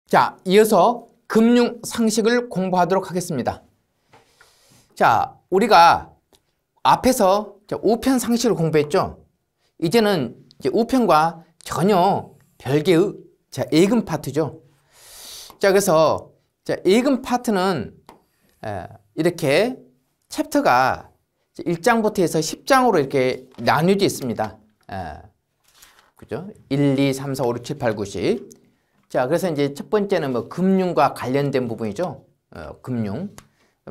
자, 이어서 금융 상식을 공부하도록 하겠습니다. 자, 우리가 앞에서 우편 상식을 공부했죠. 이제는 이제 우편과 전혀 별개의 예금 파트죠. 자, 그래서 예금 파트는 이렇게 챕터가 1장부터 해서 10장으로 이렇게 나뉘어져 있습니다. 그죠? 1, 2, 3, 4, 5, 6, 7, 8, 9, 10. 자, 그래서 이제 첫 번째는 뭐 금융과 관련된 부분이죠. 금융,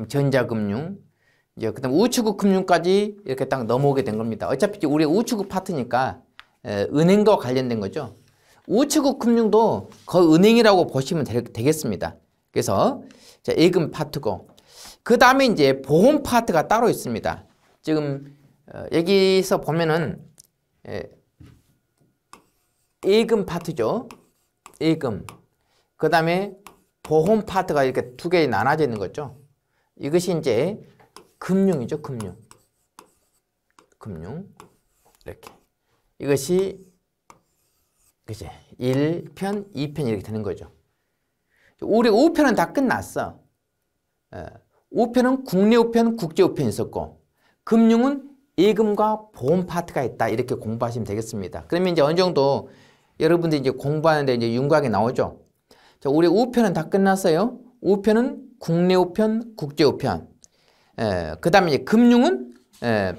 전자금융, 이제 그다음 우측국 금융까지 이렇게 딱 넘어오게 된 겁니다. 어차피 우리 우측국 파트니까 은행과 관련된 거죠. 우측국 금융도 거의 은행이라고 보시면 되겠습니다. 그래서 자, 예금 파트고, 그 다음에 이제 보험 파트가 따로 있습니다. 지금 여기서 보면은 예금 파트죠. 예금. 그 다음에 보험 파트가 이렇게 두 개 나눠져 있는 거죠. 이것이 이제 금융이죠. 금융. 이렇게. 이것이 그치? 1편, 2편 이렇게 되는 거죠. 우리 우편은 다 끝났어. 우편은 국내 우편, 국제 우편이 있었고, 금융은 예금과 보험 파트가 있다. 이렇게 공부하시면 되겠습니다. 그러면 이제 어느 정도 여러분들이 이제 공부하는데 이제 윤곽이 나오죠. 자, 우리 우편은 다 끝났어요. 우편은 국내 우편, 국제 우편. 그 다음에 이제 금융은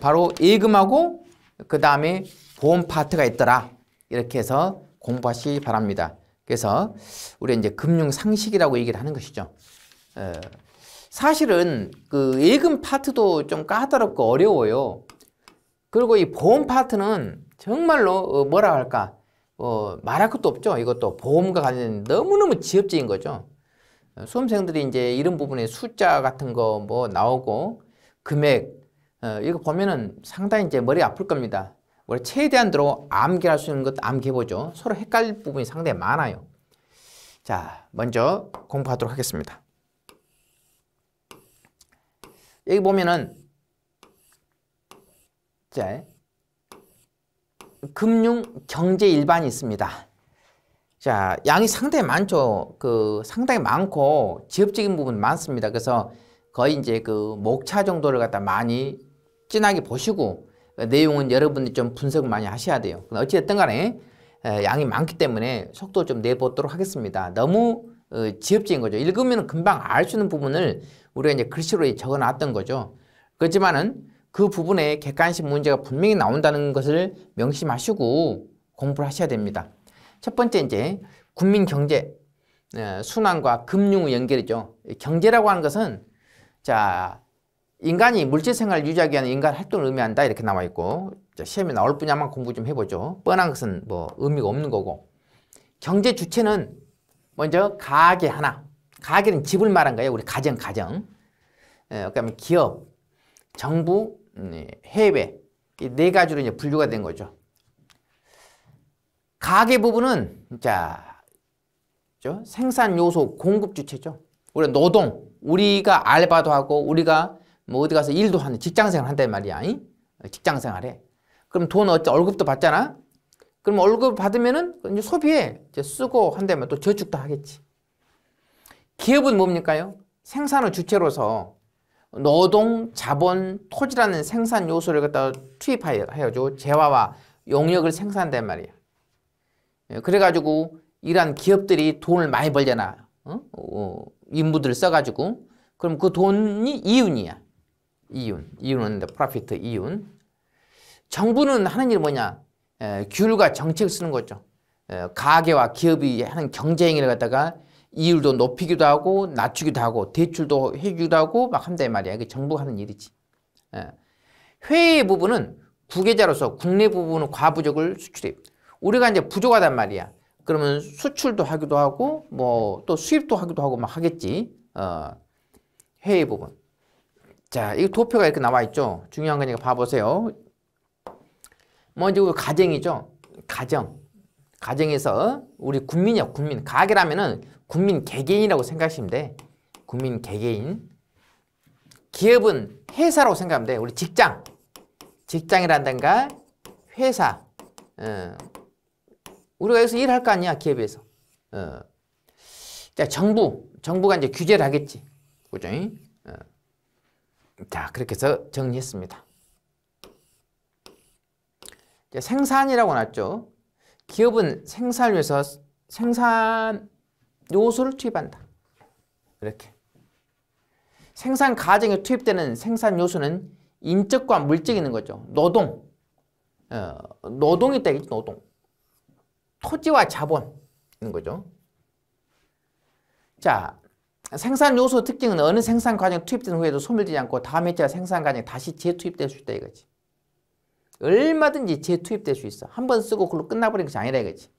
바로 예금하고 그 다음에 보험 파트가 있더라. 이렇게 해서 공부하시기 바랍니다. 그래서 우리 이제 금융 상식이라고 얘기를 하는 것이죠. 사실은 그 예금 파트도 좀 까다롭고 어려워요. 그리고 이 보험 파트는 정말로 뭐라 할까? 말할 것도 없죠. 이것도 보험과 관련된 너무너무 지엽적인 거죠. 수험생들이 이제 이런 부분에 숫자 같은 거 뭐 나오고 금액 이거 보면은 상당히 이제 머리 아플 겁니다. 우리 최대한 대로 암기할 수 있는 것도 암기해보죠. 서로 헷갈릴 부분이 상당히 많아요. 자, 먼저 공부하도록 하겠습니다. 여기 보면은 자, 금융 경제 일반이 있습니다. 자, 양이 상당히 많죠. 상당히 많고 지엽적인 부분 많습니다. 그래서 거의 이제 목차 정도를 갖다 많이 진하게 보시고 내용은 여러분들이 좀 분석을 많이 하셔야 돼요. 어찌됐든 간에 양이 많기 때문에 속도 좀 내보도록 하겠습니다. 너무 지엽적인 거죠. 읽으면 금방 알 수 있는 부분을 우리가 이제 글씨로 적어 놨던 거죠. 그렇지만은 그 부분에 객관식 문제가 분명히 나온다는 것을 명심하시고 공부를 하셔야 됩니다. 첫 번째 이제 국민 경제 순환과 금융의 연결이죠. 경제라고 하는 것은 자, 인간이 물질 생활을 유지하기 위한 인간 활동을 의미한다 이렇게 나와 있고, 자, 시험에 나올 분야만 공부 좀 해보죠. 뻔한 것은 뭐 의미가 없는 거고. 경제 주체는 먼저 가게 하나. 가게는 집을 말한 거예요. 우리 가정. 그다음에 기업, 정부, 해외 이 네 가지로 이제 분류가 된 거죠. 가계 부분은 자, 생산 요소 공급 주체죠. 우리 노동, 우리가 알바도 하고 우리가 뭐 어디 가서 일도 하는 직장생활 한단 말이야. 직장생활해. 그럼 돈 월급도 받잖아. 그럼 월급 받으면은 이제 소비해, 이제 쓰고 한다면 또 저축도 하겠지. 기업은 뭡니까요? 생산의 주체로서 노동, 자본, 토지라는 생산 요소를 갖다 투입하여줘 재화와 용역을 생산한단 말이야. 그래가지고 이러한 기업들이 돈을 많이 벌잖아. 인부들을 써가지고. 그럼 그 돈이 이윤이야. 이윤은 프로피트 이윤. 정부는 하는 일이 뭐냐? 규율과 정책을 쓰는 거죠. 가계와 기업이 하는 경제행위를 갖다가 이율도 높이기도 하고 낮추기도 하고 대출도 해주기도 하고 막 한단 말이야. 이게 정부가 하는 일이지. 회의 부분은 구계자로서 국내 부분은 과부족을 수출입. 우리가 이제 부족하단 말이야. 그러면 수출도 하기도 하고 뭐 또 수입도 하기도 하고 막 하겠지. 회의 부분. 자, 이 도표가 이렇게 나와 있죠. 중요한 거니까 봐보세요. 먼저 가정이죠. 가정에서 우리 국민이요. 국민. 가계라면은 국민 개개인이라고 생각하시면 돼. 국민 개개인. 기업은 회사라고 생각하면 돼. 우리 직장이란든가 회사. 우리가 여기서 일할 거 아니야. 기업에서. 자, 정부가 이제 규제를 하겠지. 그죠? 자, 그렇게 해서 정리했습니다. 자, 생산이라고 나왔죠. 기업은 생산을 위해서 생산 요소를 투입한다. 이렇게. 생산 과정에 투입되는 생산 요소는 인적과 물적이 있는 거죠. 노동이 있다, 노동. 토지와 자본 있는 거죠. 자, 생산 요소 특징은 어느 생산 과정에 투입된 후에도 소멸되지 않고 다음 해자 생산 과정에 다시 재투입될 수 있다 이거지. 얼마든지 재투입될 수 있어. 한 번 쓰고 그걸로 끝나버리는 것이 아니라 이거지.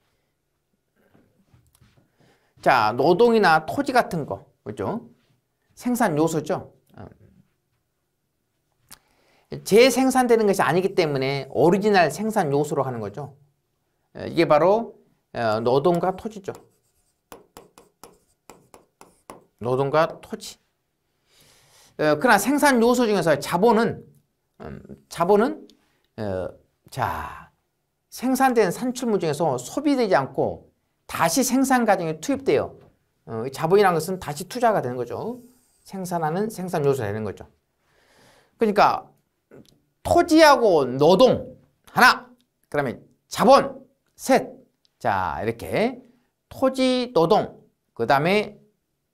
자, 노동이나 토지 같은 거, 그죠? 생산 요소죠. 재생산되는 것이 아니기 때문에 오리지널 생산 요소로 하는 거죠. 이게 바로 노동과 토지죠. 노동과 토지. 그러나 생산 요소 중에서 자본은 자, 생산된 산출물 중에서 소비되지 않고 다시 생산 과정에 투입돼요. 자본이라는 것은 다시 투자가 되는 거죠. 생산하는 생산 요소가 되는 거죠. 그러니까 토지하고 노동 하나, 그다음에 자본 셋. 자, 이렇게 토지, 노동, 그다음에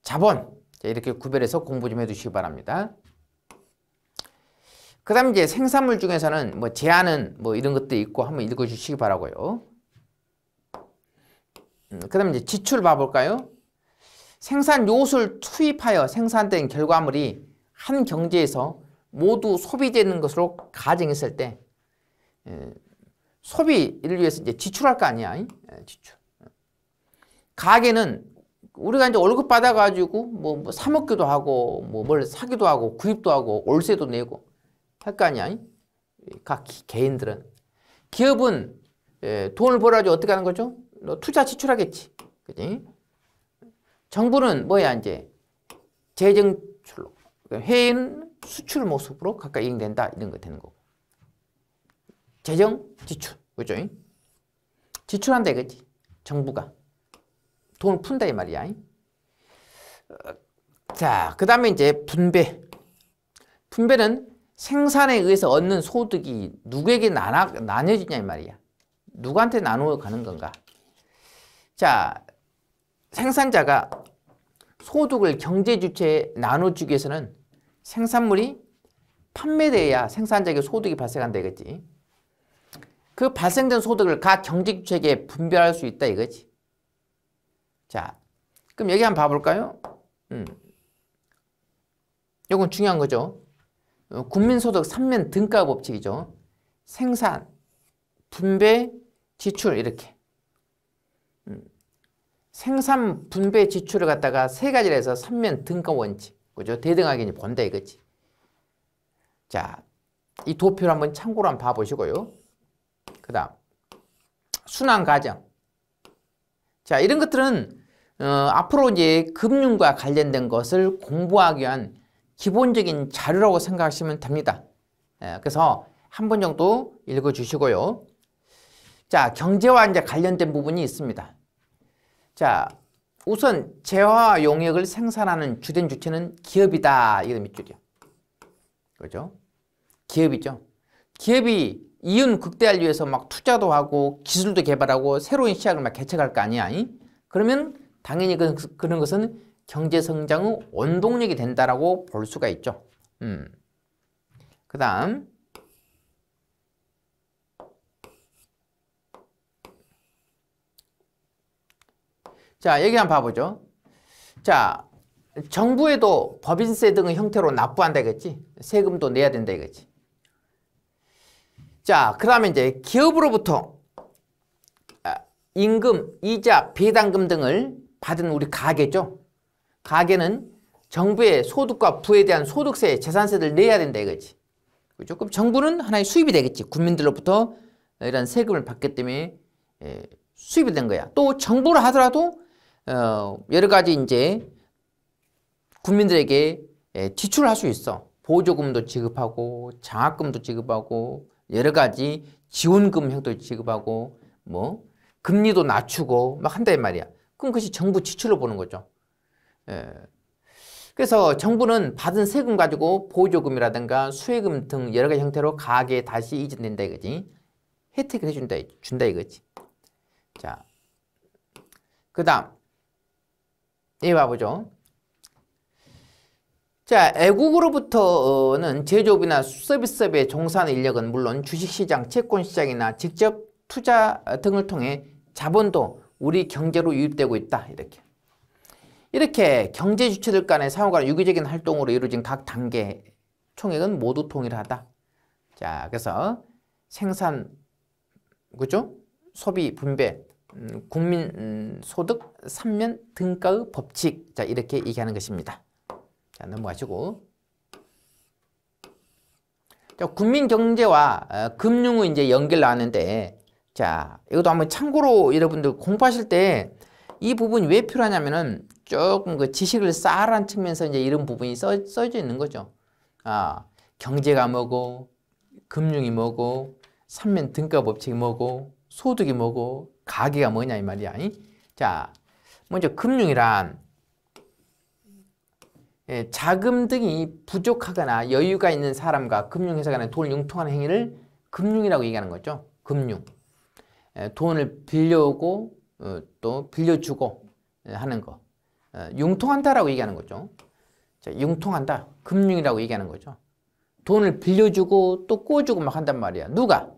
자본. 자, 이렇게 구별해서 공부 좀 해두시기 바랍니다. 그 다음에 이제 생산물 중에서는 뭐 제한은 뭐 이런 것도 있고 한번 읽어주시기 바라고요. 그 다음에 이제 지출 봐볼까요? 생산 요소를 투입하여 생산된 결과물이 한 경제에서 모두 소비되는 것으로 가정했을 때 소비를 위해서 이제 지출할 거 아니야? 지출. 가게는 우리가 이제 월급 받아가지고 뭐 사 먹기도 하고 뭐 뭘 사기도 하고 구입도 하고 월세도 내고 할 거 아니야? 각 개인들은. 기업은 돈을 벌어가지고 어떻게 하는 거죠? 투자 지출하겠지. 그지? 정부는 뭐야, 이제 재정출로. 해외는 수출 모습으로 가까이 이행된다. 이런 거 되는 거고. 재정 지출. 그죠? 지출한다 이거지. 정부가. 돈을 푼다 이 말이야. 자, 그 다음에 이제 분배. 분배는 생산에 의해서 얻는 소득이 누구에게 나눠지냐 이 말이야. 누구한테 나누어 가는 건가? 자, 생산자가 소득을 경제 주체에 나눠주기 위해서는 생산물이 판매돼야 생산자에게 소득이 발생한다 이거지. 그 발생된 소득을 각 경제 주체에게 분배할 수 있다 이거지. 자, 그럼 여기 한번 봐볼까요? 이건 중요한 거죠. 국민소득 3면 등가 법칙이죠. 생산, 분배, 지출 이렇게. 생산, 분배, 지출을 갖다가 세 가지를 해서 3면 등가 원칙. 그죠? 대등하게 본다 이거지. 자, 이 도표를 한번 참고로 한번 봐보시고요. 그 다음, 순환 과정. 자, 이런 것들은 앞으로 이제 금융과 관련된 것을 공부하기 위한 기본적인 자료라고 생각하시면 됩니다. 그래서 한 번 정도 읽어주시고요. 자, 경제와 이제 관련된 부분이 있습니다. 자, 우선 재화 용역을 생산하는 주된 주체는 기업이다. 이게 밑줄이요. 그죠? 기업이죠. 기업이 이윤 극대화를 위해서 막 투자도 하고 기술도 개발하고 새로운 시장을 막 개척할 거 아니야. 그러면 당연히 그런 것은 경제 성장의 원동력이 된다라고 볼 수가 있죠. 그 다음, 자, 여기 한번 봐보죠. 자, 정부에도 법인세 등의 형태로 납부한다 이거지. 세금도 내야 된다 이거지. 자, 그 다음에 이제 기업으로부터 임금, 이자, 배당금 등을 받은 우리 가게죠. 가게는 정부의 소득과 부에 대한 소득세, 재산세를 내야 된다 이거지. 그죠? 그럼 정부는 하나의 수입이 되겠지. 국민들로부터 이런 세금을 받기 때문에 수입이 된 거야. 또 정부를 하더라도 여러 가지 이제 국민들에게 지출을 할 수 있어. 보조금도 지급하고 장학금도 지급하고 여러 가지 지원금 형태도 지급하고 뭐 금리도 낮추고 막 한다 이 말이야. 그럼 그것이 정부 지출로 보는 거죠. 예. 그래서 정부는 받은 세금 가지고 보조금이라든가 수혜금 등 여러 가지 형태로 가게에 다시 이전된다 이거지. 혜택을 준다 이거지. 자, 그 다음 예, 봐보죠. 자, 애국으로부터는 제조업이나 서비스업에 종사하는 인력은 물론 주식시장, 채권시장이나 직접 투자 등을 통해 자본도 우리 경제로 유입되고 있다. 이렇게 경제 주체들 간의 상호간 유기적인 활동으로 이루어진 각 단계 총액은 모두 동일하다. 자, 그래서 생산, 그죠? 소비, 분배, 국민 소득, 삼면 등가의 법칙. 자, 이렇게 얘기하는 것입니다. 자, 넘어가시고. 자, 국민 경제와 금융의 이제 연결 나왔는데, 자, 이것도 한번 참고로 여러분들 공부하실 때 이 부분이 왜 필요하냐면은 조금 그 지식을 쌓으라는 측면에서 이제 이런 부분이 써져 있는 거죠. 아, 경제가 뭐고, 금융이 뭐고, 삼면 등가 법칙이 뭐고, 소득이 뭐고, 가계가 뭐냐 이 말이야. 자, 먼저 금융이란 자금 등이 부족하거나 여유가 있는 사람과 금융회사 간에 돈을 융통하는 행위를 금융이라고 얘기하는 거죠. 금융. 돈을 빌려오고 또 빌려주고 하는 거. 융통한다라고 얘기하는 거죠. 자, 융통한다. 금융이라고 얘기하는 거죠. 돈을 빌려주고 또 꿔주고 막 한단 말이야. 누가?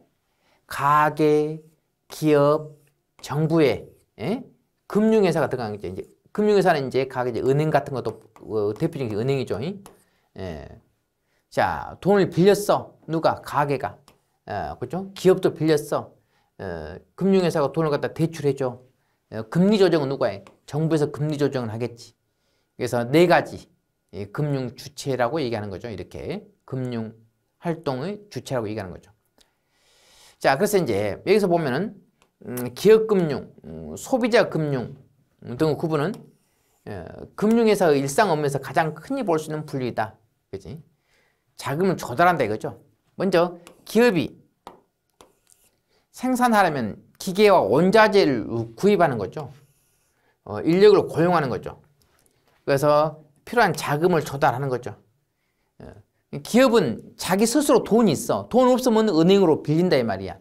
가계, 기업, 정부에 금융회사가 들어가는 거죠. 이제 금융회사는 이제 가계 은행 같은 것도 대표적인 게 은행이죠. 자, 돈을 빌렸어. 누가? 가계가. 그죠? 기업도 빌렸어. 금융회사가 돈을 갖다 대출해줘. 금리 조정은 누가 해? 정부에서 금리 조정을 하겠지. 그래서 네 가지 금융 주체라고 얘기하는 거죠. 이렇게 금융 활동의 주체라고 얘기하는 거죠. 자, 그래서 이제 여기서 보면은 기업 금융, 소비자 금융 등의 구분은 금융회사의 일상 업무에서 가장 흔히 볼 수 있는 분류이다. 그지? 자금을 조달한다 이거죠. 먼저 기업이 생산하려면 기계와 원자재를 구입하는 거죠. 인력을 고용하는 거죠. 그래서 필요한 자금을 조달하는 거죠. 기업은 자기 스스로 돈이 있어. 돈 없으면 은행으로 빌린다 이 말이야.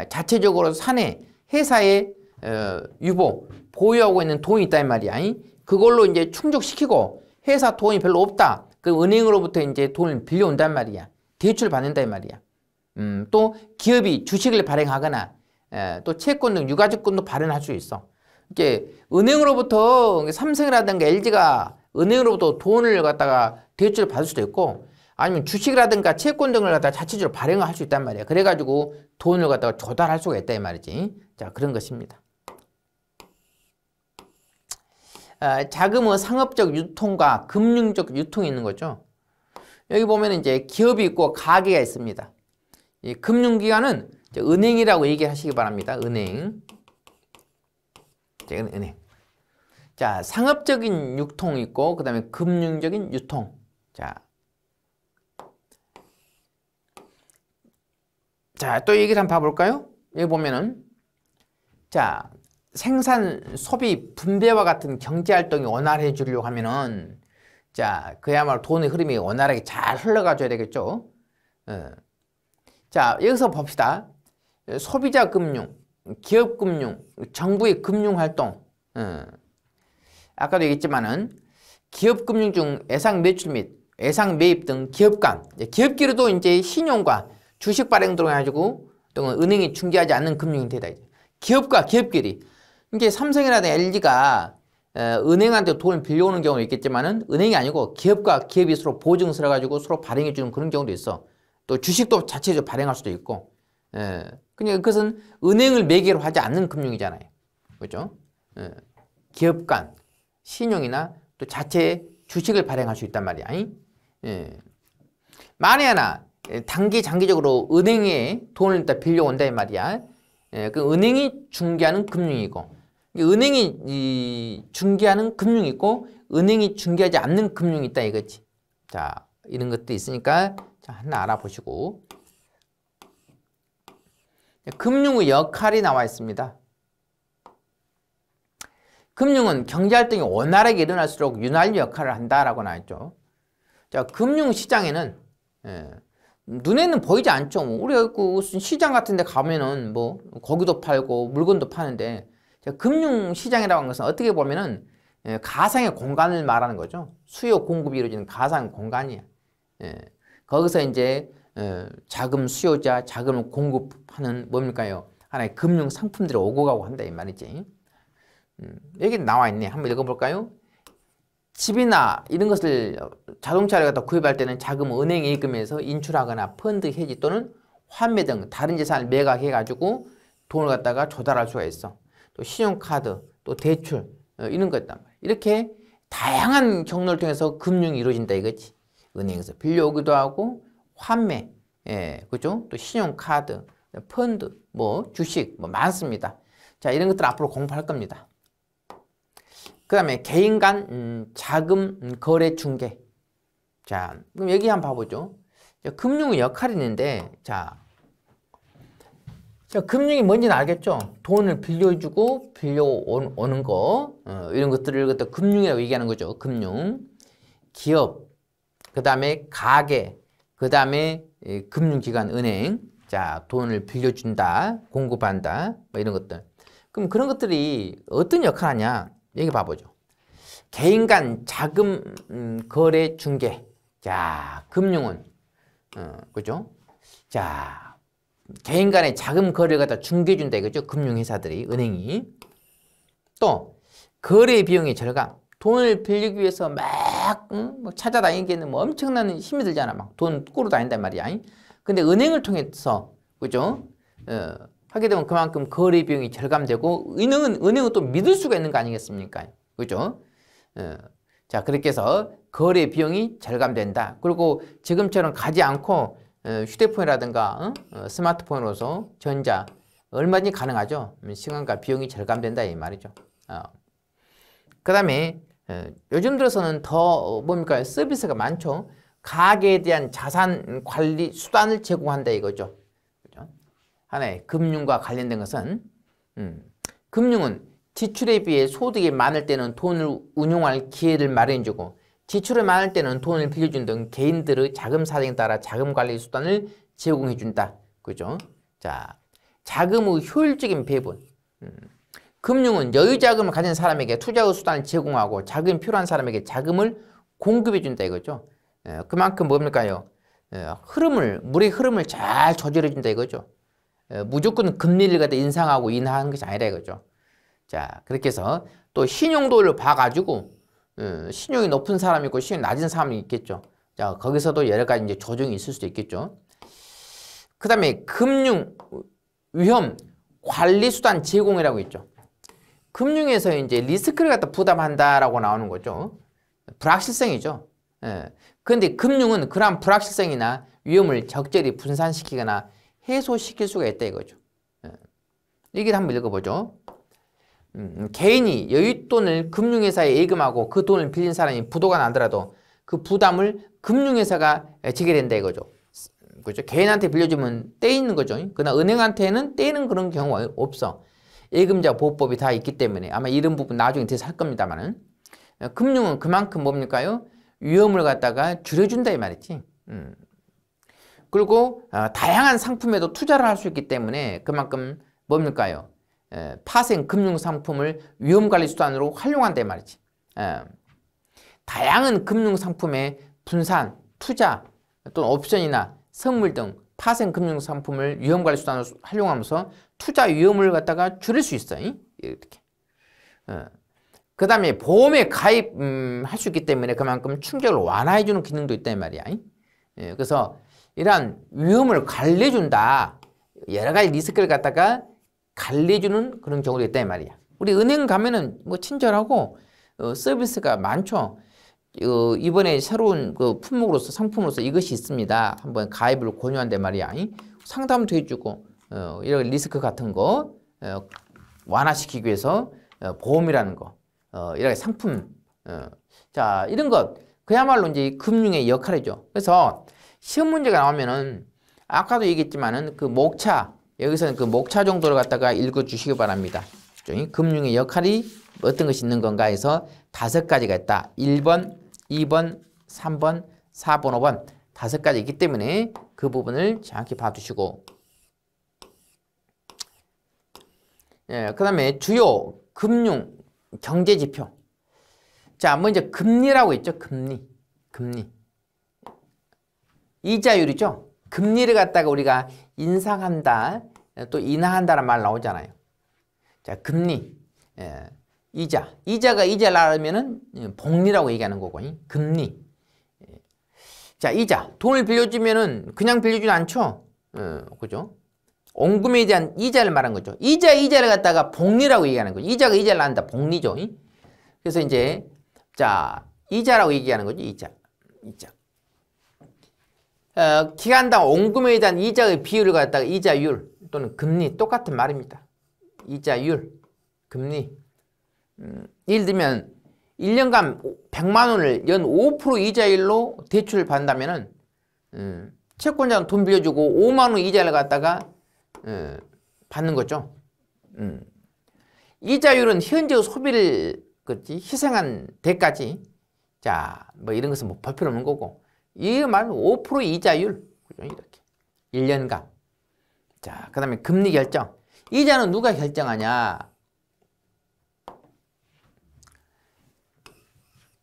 자체적으로 사내 회사에 유보 보유하고 있는 돈이 있다 이 말이야. 그걸로 이제 충족시키고 회사 돈이 별로 없다. 그 은행으로부터 이제 돈을 빌려온단 말이야. 대출 받는다 이 말이야. 또 기업이 주식을 발행하거나 또 채권 등 유가증권도 발행할 수 있어. 이게 은행으로부터 삼성이라든가 LG가 은행으로부터 돈을 갖다가 대출을 받을 수도 있고 아니면 주식이라든가 채권 등을 갖다가 자체적으로 발행을 할 수 있단 말이야. 그래가지고 돈을 갖다가 조달할 수가 있다 이 말이지. 자, 그런 것입니다. 자금의 상업적 유통과 금융적 유통이 있는 거죠. 여기 보면 이제 기업이 있고 가게가 있습니다. 이 금융기관은 은행이라고 얘기하시기 바랍니다. 은행. 은행. 자, 상업적인 유통이 있고 그 다음에 금융적인 유통. 자, 또 얘기를 한번 봐볼까요? 여기 보면은 자, 생산, 소비, 분배와 같은 경제활동이 원활해 주려고 하면은 자, 그야말로 돈의 흐름이 원활하게 잘 흘러가줘야 되겠죠. 자, 여기서 봅시다. 소비자 금융, 기업 금융, 정부의 금융활동. 아까도 얘기했지만은 기업 금융 중 예상 매출 및 예상 매입 등 기업 간, 기업끼리도 이제 신용과 주식 발행 들어가지고 또는 은행이 중개하지 않는 금융 형태다. 기업과 기업끼리. 이게 삼성이라든가 LG가 은행한테 돈을 빌려오는 경우도 있겠지만은 은행이 아니고 기업과 기업이 서로 보증을 서가지고 서로 발행해 주는 그런 경우도 있어. 또 주식도 자체적으로 발행할 수도 있고. 그러니까 그것은 은행을 매개로 하지 않는 금융이잖아요. 그렇죠? 기업 간 신용이나 또 자체 주식을 발행할 수 있단 말이야. 만에 하나 단기 장기적으로 은행에 돈을 일단 빌려온다 이 말이야. 그 은행이 중개하는 금융이고 은행이 중개하는 금융이 있고 은행이 중개하지 않는 금융이 있다 이거지. 자, 이런 것도 있으니까 자, 하나 알아보시고. 금융의 역할이 나와 있습니다. 금융은 경제활동이 원활하게 일어날수록 윤활유 역할을 한다라고 나왔죠. 자, 금융시장에는 눈에는 보이지 않죠. 우리가 그 시장 같은 데 가면은 뭐 고기도 팔고 물건도 파는데, 자, 금융시장이라고 하는 것은 어떻게 보면은 가상의 공간을 말하는 거죠. 수요 공급이 이루어지는 가상 공간이야. 거기서 이제 자금 수요자, 자금을 공급하는 뭡니까요? 하나의 금융 상품들이 오고 가고 한다 이 말이지. 여기 나와 있네. 한번 읽어볼까요? 집이나 이런 것을 자동차를 갖다 구입할 때는 자금을 은행 예금에서 인출하거나 펀드 해지 또는 환매 등 다른 재산을 매각해 가지고 돈을 갖다가 조달할 수가 있어. 또 신용카드, 또 대출 이런 거 있단 말이야. 이렇게 다양한 경로를 통해서 금융이 이루어진다 이거지. 은행에서 빌려오기도 하고 환매, 그죠? 또 신용카드, 펀드, 뭐 주식 뭐 많습니다. 자, 이런 것들 앞으로 공부할 겁니다. 그 다음에 개인 간 자금 거래 중개. 자, 그럼 여기 한번 봐보죠. 금융의 역할이 있는데, 자, 금융이 뭔지는 알겠죠? 돈을 빌려주고 빌려오는 거, 이런 것들을 갖다 금융이라고 얘기하는 거죠. 금융. 기업, 그 다음에 가게, 그 다음에 금융기관, 은행. 자, 돈을 빌려준다, 공급한다, 뭐 이런 것들. 그럼 그런 것들이 어떤 역할을 하냐? 여기 봐보죠. 개인 간 자금 거래 중개. 자, 금융은 그죠? 자, 개인 간의 자금 거래를 갖다 중개해준다 이거죠. 금융회사들이, 은행이. 또 거래 비용의 절감. 돈을 빌리기 위해서 막 찾아다니기에는 뭐 엄청난 힘이 들잖아. 막 돈 꾸러 다닌단 말이야. 근데 은행을 통해서 그죠? 하게 되면 그만큼 거래 비용이 절감되고, 은행은 또 믿을 수가 있는 거 아니겠습니까? 그죠? 자, 그렇게 해서 거래 비용이 절감된다. 그리고 지금처럼 가지 않고 휴대폰이라든가 스마트폰으로서 전자 얼마든지 가능하죠. 시간과 비용이 절감된다 이 말이죠. 그 다음에 요즘 들어서는 더 뭡니까? 서비스가 많죠. 가계에 대한 자산 관리 수단을 제공한다 이거죠. 그죠? 하나의 금융과 관련된 것은 금융은 지출에 비해 소득이 많을 때는 돈을 운용할 기회를 마련해주고, 지출이 많을 때는 돈을 빌려준 등 개인들의 자금 사정에 따라 자금 관리 수단을 제공해준다. 그죠? 자, 자금의 효율적인 배분. 금융은 여유 자금을 가진 사람에게 투자의 수단을 제공하고 자금이 필요한 사람에게 자금을 공급해준다 이거죠. 그만큼 뭡니까요? 물의 흐름을 잘 조절해준다 이거죠. 무조건 금리를 갖다 인상하고 인하하는 것이 아니라 이거죠. 자, 그렇게 해서 또 신용도를 봐가지고 신용이 높은 사람이 있고 신용이 낮은 사람이 있겠죠. 자, 거기서도 여러 가지 이제 조정이 있을 수도 있겠죠. 그 다음에 금융 위험 관리 수단 제공이라고 있죠. 금융에서 이제 리스크를 갖다 부담한다라고 나오는 거죠. 불확실성이죠. 그런데 금융은 그러한 불확실성이나 위험을 적절히 분산시키거나 해소시킬 수가 있다 이거죠. 얘기를 한번 읽어보죠. 개인이 여윳돈을 금융회사에 예금하고 그 돈을 빌린 사람이 부도가 나더라도 그 부담을 금융회사가 지게 된다 이거죠. 그렇죠? 개인한테 빌려주면 떼이는 거죠. 그러나 은행한테는 떼이는 그런 경우가 없어. 예금자 보호법이 다 있기 때문에 아마 이런 부분 나중에 대해서 할 겁니다만은, 금융은 그만큼 뭡니까요? 위험을 갖다가 줄여준다 이 말이지. 그리고 다양한 상품에도 투자를 할 수 있기 때문에 그만큼 뭡니까요? 파생 금융 상품을 위험관리 수단으로 활용한다 이 말이지. 다양한 금융 상품의 분산, 투자, 또는 옵션이나 선물 등 파생 금융 상품을 위험관리 수단으로 활용하면서 투자 위험을 갖다가 줄일 수 있어요. 이렇게. 그 다음에 보험에 가입할 수 있기 때문에 그만큼 충격을 완화해주는 기능도 있단 말이야. 그래서 이러한 위험을 관리해준다. 여러 가지 리스크를 갖다가 관리해주는 그런 경우도 있단 말이야. 우리 은행 가면은 뭐 친절하고 서비스가 많죠. 이번에 새로운 그 품목으로서 상품으로서 이것이 있습니다. 한번 가입을 권유한단 말이야. 상담도 해주고 이런 리스크 같은 거 완화시키기 위해서 보험이라는 거, 이렇게 상품, 자 이런 것 그야말로 이제 금융의 역할이죠. 그래서 시험 문제가 나오면은 아까도 얘기했지만은 그 목차, 여기서는 그 목차 정도를 갖다가 읽어주시기 바랍니다. 금융의 역할이 어떤 것이 있는 건가 해서 5가지가 있다. 1번, 2번, 3번, 4번, 5번 5가지 있기 때문에 그 부분을 정확히 봐두시고, 예, 그 다음에 주요 금융 경제 지표. 자, 먼저 금리라고 있죠. 금리. 이자율이죠. 금리를 갖다가 우리가 인상한다, 또 인하한다는 말 나오잖아요. 자, 금리, 예, 이자가 이자를 나르면은 복리라고 얘기하는 거고, 금리. 자, 이자. 돈을 빌려주면은 그냥 빌려주지 않죠. 그죠? 원금에 대한 이자를 말한 거죠. 이자를 갖다가 복리라고 얘기하는 거죠. 이자가 이자를 낳는다. 복리죠. 그래서 이제, 자, 이자라고 얘기하는 거죠. 이자. 기간당 원금에 대한 이자의 비율을 갖다가 이자율 또는 금리, 똑같은 말입니다. 이자율, 금리. 예를 들면 1년간 100만 원을 연 5% 이자율로 대출을 받는다면은 채권자는 돈 빌려주고 5만 원 이자를 갖다가 받는 거죠. 이자율은 현재 소비를 희생한 대가지. 자, 뭐 이런 것은 뭐 볼 필요 없는 거고. 이 말은 5% 이자율. 그죠? 이렇게. 1년간. 자, 그 다음에 금리 결정. 이자는 누가 결정하냐?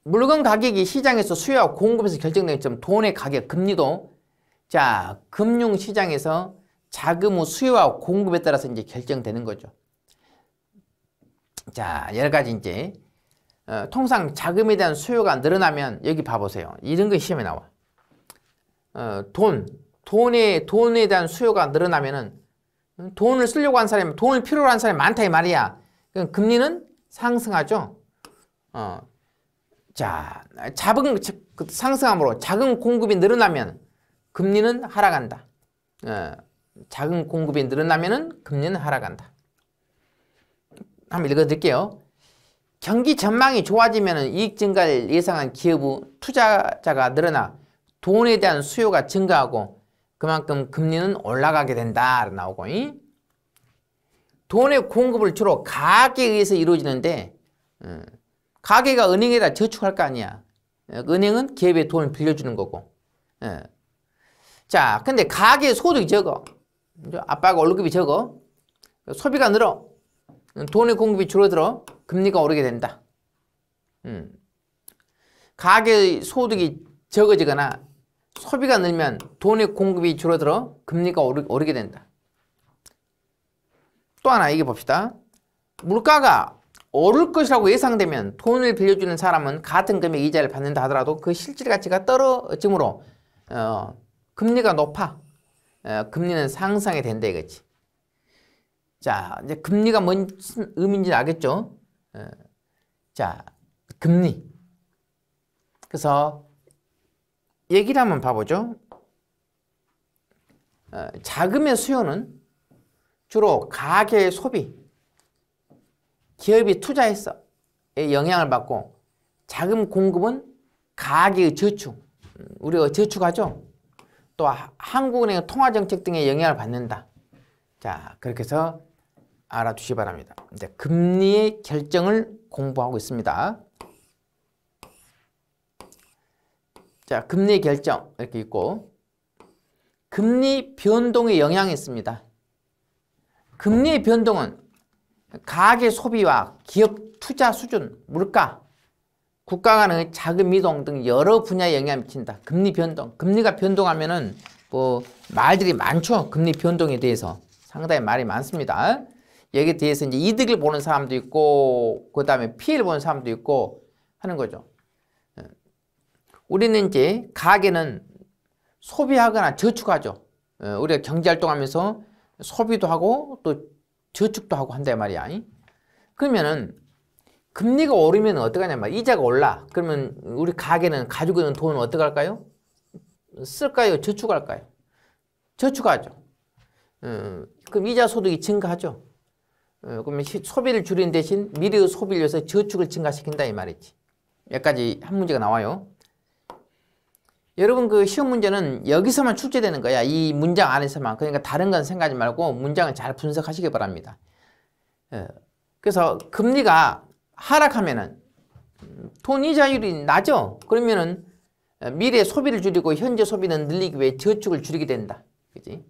물건 가격이 시장에서 수요와 공급에서 결정되는 것처럼 돈의 가격, 금리도, 자, 금융시장에서 자금의 수요와 공급에 따라서 이제 결정되는 거죠. 자, 여러 가지 이제, 통상 자금에 대한 수요가 늘어나면, 여기 봐보세요. 이런 거 시험에 나와. 돈에 대한 수요가 늘어나면은, 돈을 쓰려고 한 사람이, 돈을 필요로 한 사람이 많다 이 말이야. 그럼 금리는 상승하죠. 자, 상승함으로 자금 공급이 늘어나면 금리는 하락한다. 자금 공급이 늘어나면은 금리는 하락한다. 한번 읽어드릴게요. 경기 전망이 좋아지면 이익 증가를 예상한 기업의 투자자가 늘어나 돈에 대한 수요가 증가하고 그만큼 금리는 올라가게 된다 나오고, 돈의 공급을 주로 가계에 의해서 이루어지는데 가계가 은행에다 저축할 거 아니야. 은행은 기업에 돈을 빌려주는 거고. 자, 근데 가계 소득이 적어. 아빠가 월급이 적어. 소비가 늘어. 돈의 공급이 줄어들어. 금리가 오르게 된다. 가계의 소득이 적어지거나 소비가 늘면 돈의 공급이 줄어들어. 금리가 오르게 된다. 또 하나 얘기해 봅시다. 물가가 오를 것이라고 예상되면 돈을 빌려주는 사람은 같은 금액 이자를 받는다 하더라도 그 실질 가치가 떨어지므로 금리가 높아. 금리는 상승이 된다 이거지. 자, 이제 금리가 뭔 의미인지 알겠죠? 자, 금리. 그래서 얘기를 한번 봐보죠. 자금의 수요는 주로 가계의 소비, 기업이 투자해서 영향을 받고, 자금 공급은 가계의 저축, 우리가 저축하죠. 또 한국은행 통화정책 등의 영향을 받는다. 자, 그렇게 해서 알아두시기 바랍니다. 이제 금리의 결정을 공부하고 있습니다. 자, 금리의 결정 이렇게 있고, 금리 변동의 영향이 있습니다. 금리의 변동은 가계 소비와 기업 투자 수준, 물가, 국가 간의 자금 이동 등 여러 분야에 영향을 미친다. 금리 변동. 금리가 변동하면은 뭐 말들이 많죠. 금리 변동에 대해서 상당히 말이 많습니다. 여기에 대해서 이제 이득을 보는 사람도 있고, 그 다음에 피해를 보는 사람도 있고 하는 거죠. 우리는 이제 가계는 소비하거나 저축하죠. 우리가 경제활동하면서 소비도 하고 또 저축도 하고 한단 말이야. 그러면은 금리가 오르면 어떡하냐면 이자가 올라. 그러면 우리 가게는 가지고 있는 돈은 어떡할까요? 쓸까요? 저축할까요? 저축하죠. 그럼 이자 소득이 증가하죠. 그러면 소비를 줄이는 대신 미래의 소비를 위해서 저축을 증가시킨다 이 말이지. 여기까지 한 문제가 나와요. 여러분 그 시험 문제는 여기서만 출제되는 거야. 이 문장 안에서만. 그러니까 다른 건 생각하지 말고 문장을 잘 분석하시기 바랍니다. 그래서 금리가 하락하면은 돈 이자율이 낮죠. 그러면은 미래 소비를 줄이고 현재 소비는 늘리기 위해 저축을 줄이게 된다. 그지?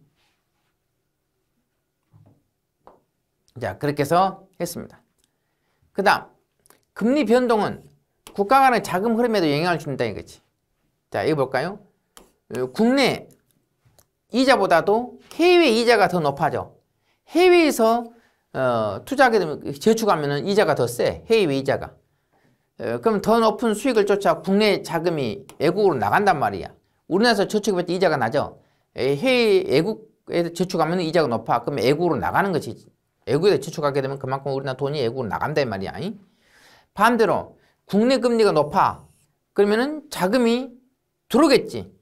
자, 그렇게 해서 했습니다. 그 다음, 금리 변동은 국가 간의 자금 흐름에도 영향을 준다 이거지. 자, 이거 볼까요? 국내 이자보다도 해외 이자가 더 높아져. 해외에서 투자하게 되면 저축하면 이자가 더 세. 해외 이자가. 그럼 더 높은 수익을 쫓아 국내 자금이 외국으로 나간단 말이야. 우리나라에서 저축할 때 이자가 나죠. 해외 외국에 저축하면 이자가 높아. 그럼 외국으로 나가는 거지. 외국에 저축하게 되면 그만큼 우리나라 돈이 외국으로 나간단 말이야. 반대로 국내 금리가 높아. 그러면은 자금이 들어오겠지.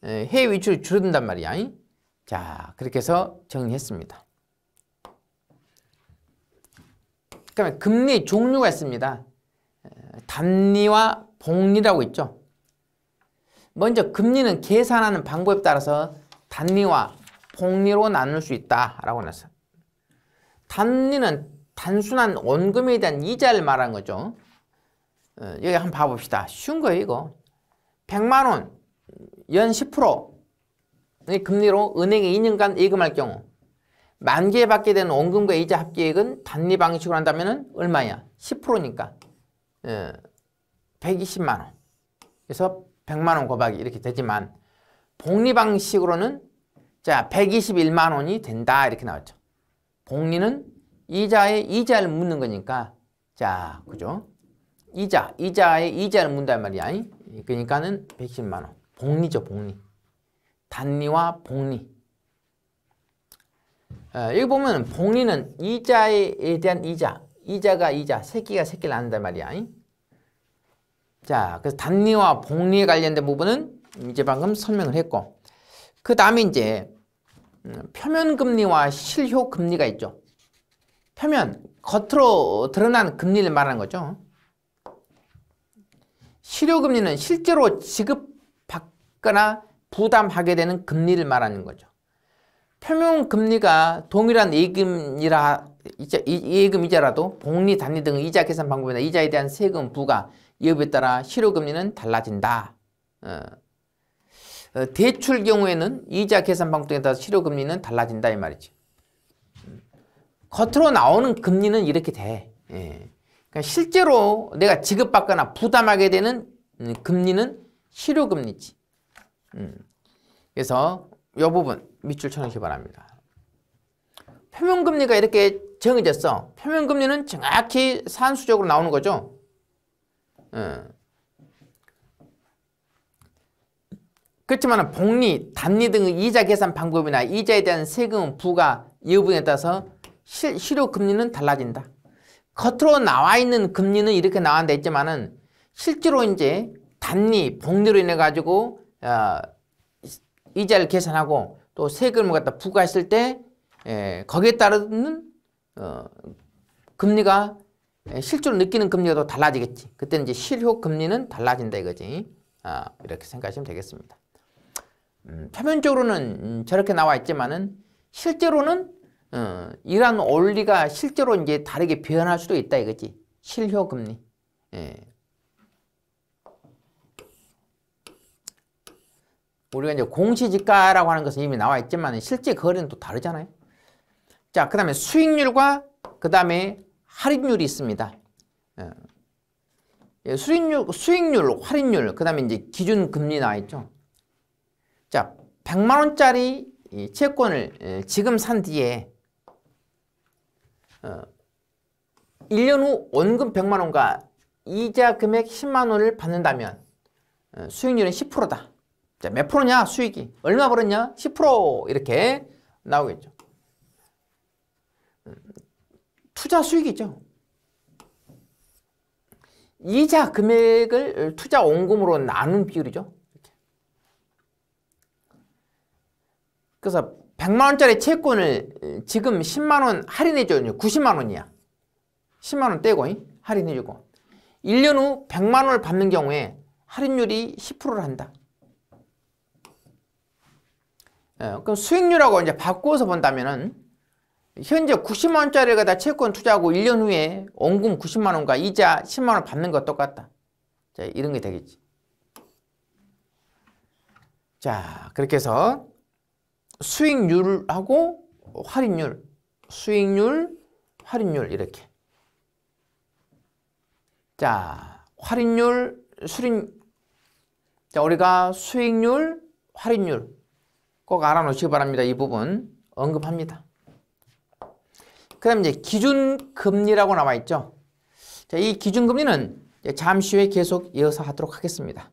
해외 위출이 줄어든단 말이야. 자, 그렇게 해서 정리했습니다. 그러면 금리 종류가 있습니다. 단리와 복리라고 있죠. 먼저 금리는 계산하는 방법에 따라서 단리와 복리로 나눌 수 있다라고 했어요. 단리는 단순한 원금에 대한 이자를 말하는 거죠. 여기 한번 봐봅시다. 쉬운 거예요, 이거. 100만 원, 연 10%의 금리로 은행에 2년간 예금할 경우 만기에 받게 되는 원금과 이자 합계액은 단리 방식으로 한다면 얼마야? 10%니까 120만 원. 그래서 100만 원 곱하기 이렇게 되지만 복리 방식으로는 자 121만 원이 된다 이렇게 나왔죠. 복리는 이자에 이자를 묻는 거니까 자 그죠? 이자에 이자를 묻는단 말이야. 그러니까는 110만 원. 복리죠, 복리. 단리와 복리. 여기 보면 복리는 이자에 대한 이자가 새끼가 새끼를 낳는단 말이야. 자, 그래서 단리와 복리에 관련된 부분은 이제 방금 설명을 했고, 그 다음에 이제 표면금리와 실효금리가 있죠. 표면, 겉으로 드러난 금리를 말하는 거죠. 실효금리는 실제로 지급받거나 부담하게 되는 금리를 말하는 거죠. 표면금리가 동일한 예금 이자라도 복리, 단리 등 이자 계산 방법이나 이자에 대한 세금 부과 여부에 따라 실효금리는 달라진다. 대출 경우에는 이자 계산 방법에 따라 실효금리는 달라진다 이 말이지. 겉으로 나오는 금리는 이렇게 돼. 그러니까 실제로 내가 지급받거나 부담하게 되는 금리는 실효금리지. 그래서 이 부분 밑줄 쳐놓기 바랍니다. 표면금리가 이렇게 정해졌어. 표면금리는 정확히 산수적으로 나오는 거죠. 그렇지만 복리, 단리 등의 이자 계산 방법이나 이자에 대한 세금 부과 여부에 따라서 실효금리는 달라진다. 겉으로 나와 있는 금리는 이렇게 나왔다 했지만은 실제로 이제 단리, 복리로 인해 가지고 이자를 계산하고 또 세금을 갖다 부과했을 때 거기에 따르는 금리가 실제로 느끼는 금리가 또 달라지겠지. 그때는 이제 실효금리는 달라진다 이거지. 이렇게 생각하시면 되겠습니다. 표면적으로는 저렇게 나와 있지만은 실제로는 이러한 원리가 실제로 이제 다르게 변할 수도 있다 이거지. 실효금리. 우리가 이제 공시지가라고 하는 것은 이미 나와 있지만 실제 거래는 또 다르잖아요. 자, 그 다음에 수익률과 그 다음에 할인율이 있습니다. 수익률, 할인율, 그 다음에 이제 기준금리 나와 있죠. 자, 100만 원짜리 채권을 지금 산 뒤에 1년 후 원금 100만 원과 이자 금액 10만 원을 받는다면 수익률은 10%다. 자, 몇 프로냐 수익이? 얼마 벌었냐? 10% 이렇게 나오겠죠. 투자 수익이죠. 이자 금액을 투자 원금으로 나눈 비율이죠. 그래서 100만 원짜리 채권을 지금 10만 원 할인해줘요. 90만 원이야. 10만 원 떼고 할인해주고 1년 후 100만 원을 받는 경우에 할인율이 10%를 한다. 그럼 수익률하고 이제 바꾸어서 본다면은 현재 90만 원짜리를 갖다 채권 투자하고 1년 후에 원금 90만 원과 이자 10만 원 받는 거 똑같다. 자, 이런 게 되겠지. 자, 그렇게 해서 수익률하고 할인율, 수익률, 할인율 이렇게. 자, 할인율, 자, 우리가 수익률, 할인율 꼭 알아놓으시기 바랍니다. 이 부분 언급합니다. 그 다음에 이제 기준금리라고 나와 있죠. 자, 이 기준금리는 잠시 후에 계속 이어서 하도록 하겠습니다.